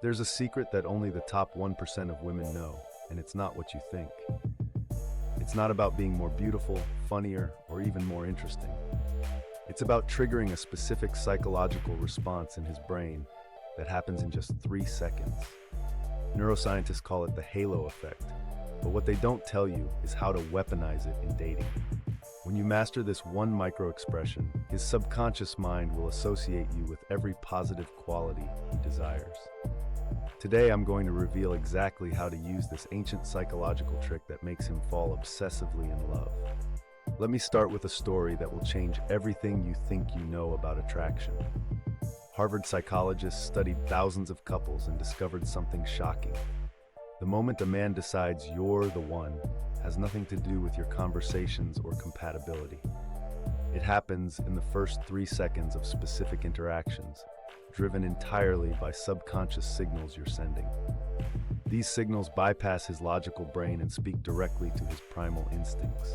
There's a secret that only the top 1% of women know, and it's not what you think. It's not about being more beautiful, funnier, or even more interesting. It's about triggering a specific psychological response in his brain that happens in just 3 seconds. Neuroscientists call it the halo effect, but what they don't tell you is how to weaponize it in dating. When you master this one micro-expression, his subconscious mind will associate you with every positive quality he desires. Today, I'm going to reveal exactly how to use this ancient psychological trick that makes him fall obsessively in love. Let me start with a story that will change everything you think you know about attraction. Harvard psychologists studied thousands of couples and discovered something shocking. The moment a man decides you're the one has nothing to do with your conversations or compatibility. It happens in the first 3 seconds of specific interactions, driven entirely by subconscious signals you're sending. These signals bypass his logical brain and speak directly to his primal instincts.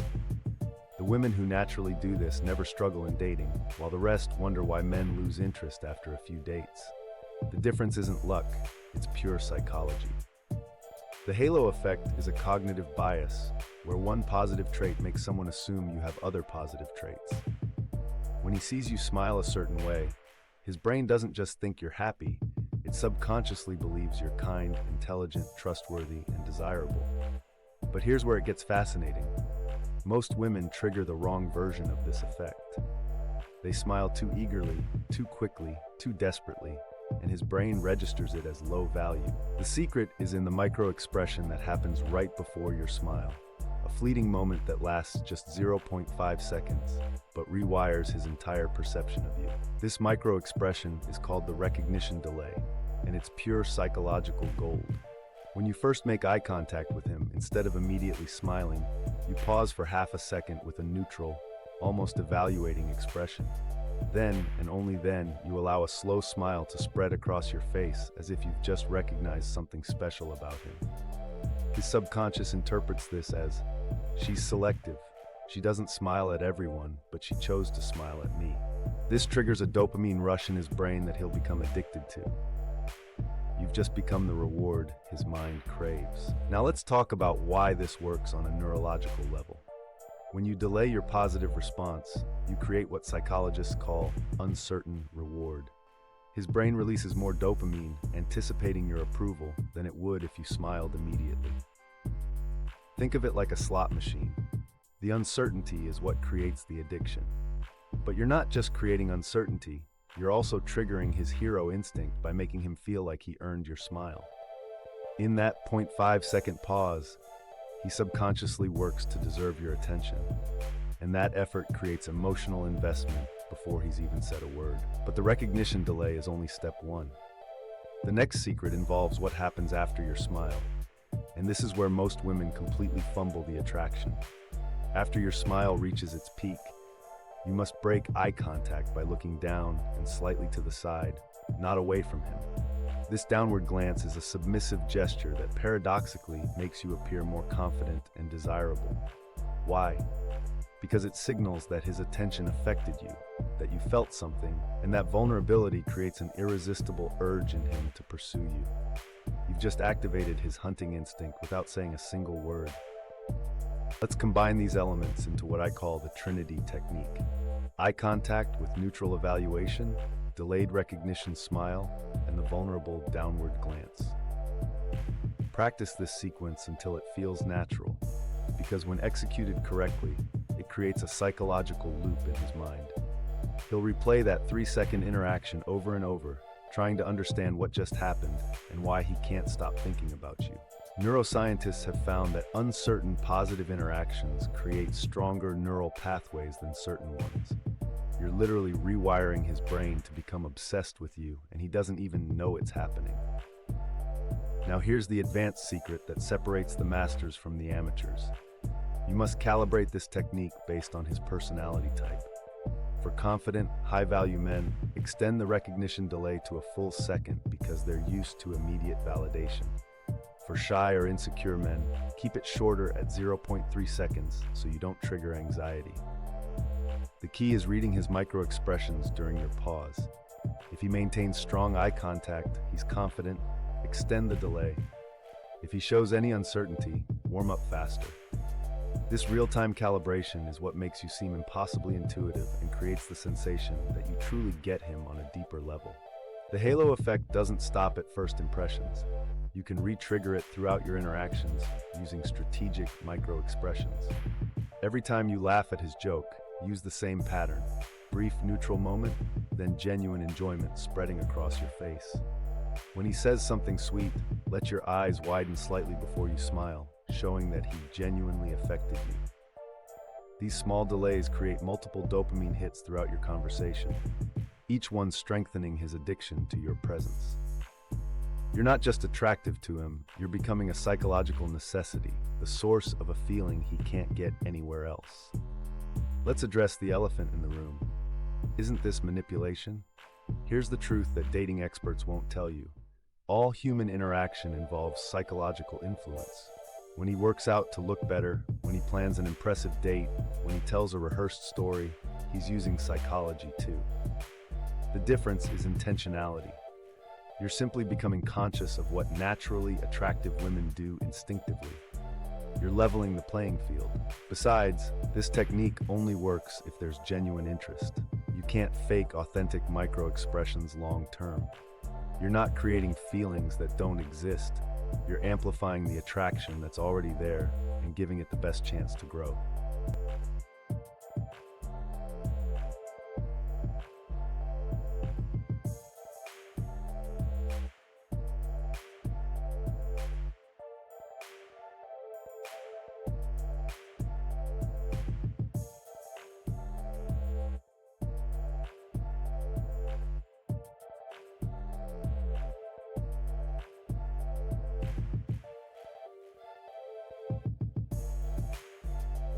The women who naturally do this never struggle in dating, while the rest wonder why men lose interest after a few dates. The difference isn't luck, it's pure psychology. The halo effect is a cognitive bias where one positive trait makes someone assume you have other positive traits. When he sees you smile a certain way, his brain doesn't just think you're happy, it subconsciously believes you're kind, intelligent, trustworthy, and desirable. But here's where it gets fascinating. Most women trigger the wrong version of this effect. They smile too eagerly, too quickly, too desperately, and his brain registers it as low value. The secret is in the micro-expression that happens right before your smile, a fleeting moment that lasts just 0.5 seconds, but rewires his entire perception of you. This micro-expression is called the recognition delay, and it's pure psychological gold. When you first make eye contact with him, instead of immediately smiling, you pause for half a second with a neutral, almost evaluating expression. Then, and only then, you allow a slow smile to spread across your face as if you've just recognized something special about him. His subconscious interprets this as, she's selective. She doesn't smile at everyone, but she chose to smile at me. This triggers a dopamine rush in his brain that he'll become addicted to. You've just become the reward his mind craves. Now let's talk about why this works on a neurological level. When you delay your positive response, you create what psychologists call uncertain reward. His brain releases more dopamine, anticipating your approval, than it would if you smiled immediately. Think of it like a slot machine. The uncertainty is what creates the addiction. But you're not just creating uncertainty, you're also triggering his hero instinct by making him feel like he earned your smile. In that 0.5-second pause, he subconsciously works to deserve your attention, and that effort creates emotional investment before he's even said a word. But the recognition delay is only step one. The next secret involves what happens after your smile, and this is where most women completely fumble the attraction. After your smile reaches its peak, you must break eye contact by looking down and slightly to the side, not away from him. This downward glance is a submissive gesture that paradoxically makes you appear more confident and desirable. Why? Because it signals that his attention affected you, that you felt something, and that vulnerability creates an irresistible urge in him to pursue you. You've just activated his hunting instinct without saying a single word. Let's combine these elements into what I call the Trinity technique. Eye contact with neutral evaluation, delayed recognition smile, and the vulnerable downward glance. Practice this sequence until it feels natural, because when executed correctly, it creates a psychological loop in his mind. He'll replay that 3-second interaction over and over, trying to understand what just happened and why he can't stop thinking about you. Neuroscientists have found that uncertain positive interactions create stronger neural pathways than certain ones. You're literally rewiring his brain to become obsessed with you, and he doesn't even know it's happening. Now here's the advanced secret that separates the masters from the amateurs. You must calibrate this technique based on his personality type. For confident, high-value men, extend the recognition delay to a full second because they're used to immediate validation. For shy or insecure men, keep it shorter at 0.3 seconds so you don't trigger anxiety. The key is reading his micro-expressions during your pause. If he maintains strong eye contact, he's confident. extend the delay. If he shows any uncertainty, warm up faster. This real-time calibration is what makes you seem impossibly intuitive and creates the sensation that you truly get him on a deeper level. The halo effect doesn't stop at first impressions. You can re-trigger it throughout your interactions using strategic micro-expressions. Every time you laugh at his joke, use the same pattern. Brief neutral moment, then genuine enjoyment spreading across your face. When he says something sweet, let your eyes widen slightly before you smile, showing that he genuinely affected you. These small delays create multiple dopamine hits throughout your conversation, each one strengthening his addiction to your presence. You're not just attractive to him, you're becoming a psychological necessity, the source of a feeling he can't get anywhere else. Let's address the elephant in the room. Isn't this manipulation? Here's the truth that dating experts won't tell you. All human interaction involves psychological influence. When he works out to look better, when he plans an impressive date, when he tells a rehearsed story, he's using psychology too. The difference is intentionality. You're simply becoming conscious of what naturally attractive women do instinctively. You're leveling the playing field. Besides, this technique only works if there's genuine interest. You can't fake authentic micro-expressions long-term. You're not creating feelings that don't exist. You're amplifying the attraction that's already there and giving it the best chance to grow.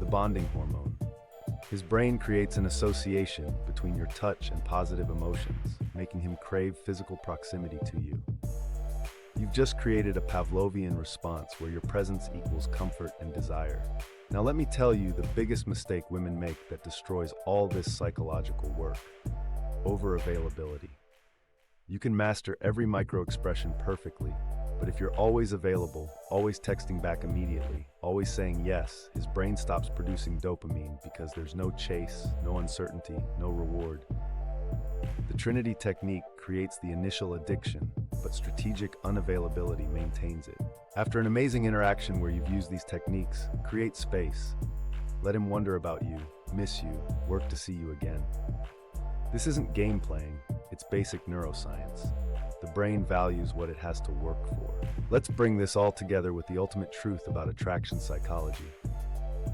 The bonding hormone. His brain creates an association between your touch and positive emotions, making him crave physical proximity to you. You've just created a Pavlovian response where your presence equals comfort and desire. Now let me tell you the biggest mistake women make that destroys all this psychological work: over-availability. You can master every micro-expression perfectly, but if you're always available, always texting back immediately, always saying yes, his brain stops producing dopamine because there's no chase, no uncertainty, no reward. The Trinity technique creates the initial addiction, but strategic unavailability maintains it. After an amazing interaction where you've used these techniques, create space. Let him wonder about you, miss you, work to see you again. This isn't game playing, it's basic neuroscience. The brain values what it has to work for. Let's bring this all together with the ultimate truth about attraction psychology.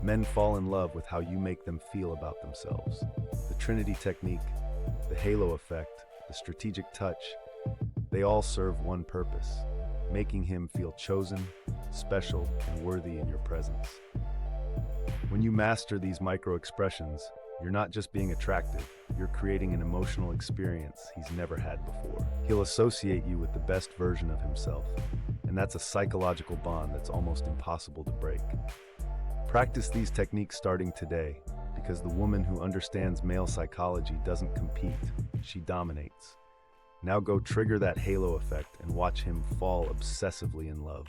Men fall in love with how you make them feel about themselves. The Trinity technique, the halo effect, the strategic touch, they all serve one purpose: making him feel chosen, special, and worthy in your presence. When you master these micro-expressions, you're not just being attractive, you're creating an emotional experience he's never had before. He'll associate you with the best version of himself, and that's a psychological bond that's almost impossible to break. Practice these techniques starting today, because the woman who understands male psychology doesn't compete, she dominates. Now go trigger that halo effect and watch him fall obsessively in love.